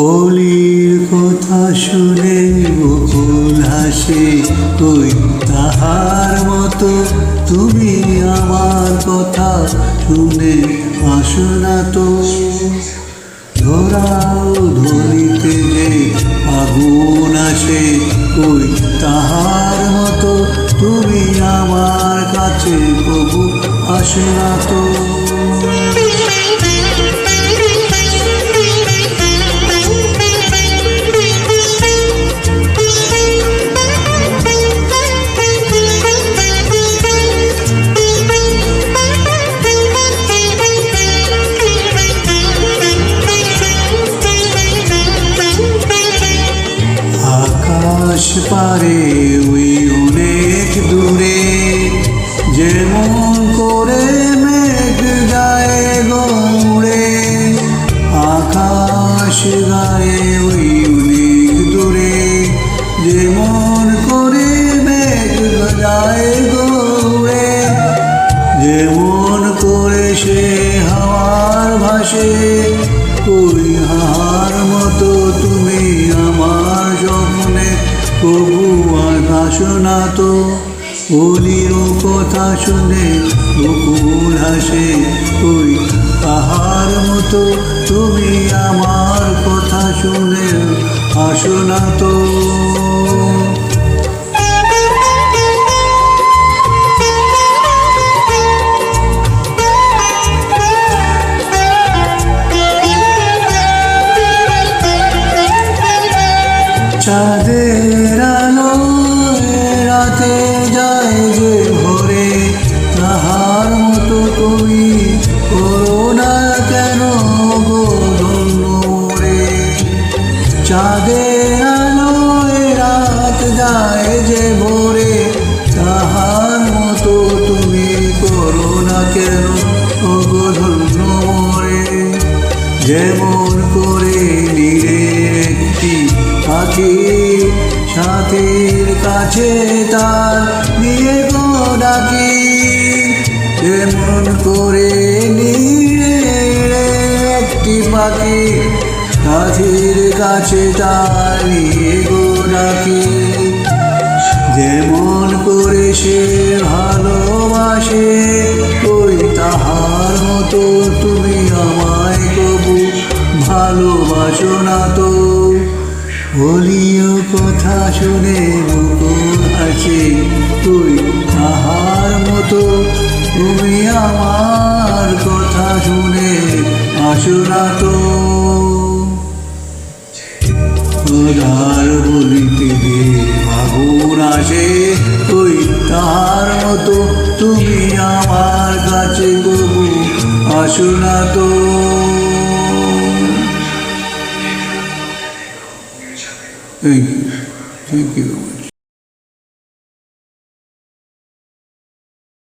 অলির কথা শুনে বকুল হাসে, ওই তাহার মতো তুমি আমার কথা শুনে আসো না তো। ধরাও ধরিতে যে আগুন আসে, ওই তাহার মতো তুমি আমার কাছে প্রভু আসো না তো। আকাশ পারে ওই অনেক দূরে, যেমন করে মেঘ গায়ে গৌড়ে। আকাশ গায়ে ওই অনেক দূরে, যেমন করে মেঘ গায়ে গৌড়ে। যেমন করে সে হাওয়ার ভাসে, ওই হাওয়ার মতো তুমি আমার স্বপ্নে প্রভু আসো না তো। অলির কথা শুনে বকুল হাসে, ওই তাহার মতো তুমি আমার কথা শুনে আসো না তো। চাঁদের আলো রাতে যায় যে ভরে, তাহার মতো তুমি করো না কেন গো ধন্য মোরে। চাঁদের আলো রাত যায় যে ভরে, তাহার মতো তুমি করো না কেন গো ধন্য মোরে। যেমন করে নিরে একটি পাখি সাথীর কাছে তার নিয়ে গো ডাকি। যেমন করে নিরে একটি পাখি সাথীর কাছে তার নিয়ে গো ডাকি। যেমন করে সে ভালোবাসে, ওই তাহার মতো তুমি আমায় কবু ভালোবাসো না তো। অলিও কথা শুনে বকুল হাসে, ওই তাহার মতো তুমি আমার কথা শুনে আসো না তো। উদার বলিতে যে আগুন আসে, ওই তাহার মতো তুমি আমার কাছে কবু আসো না তো। Thank you.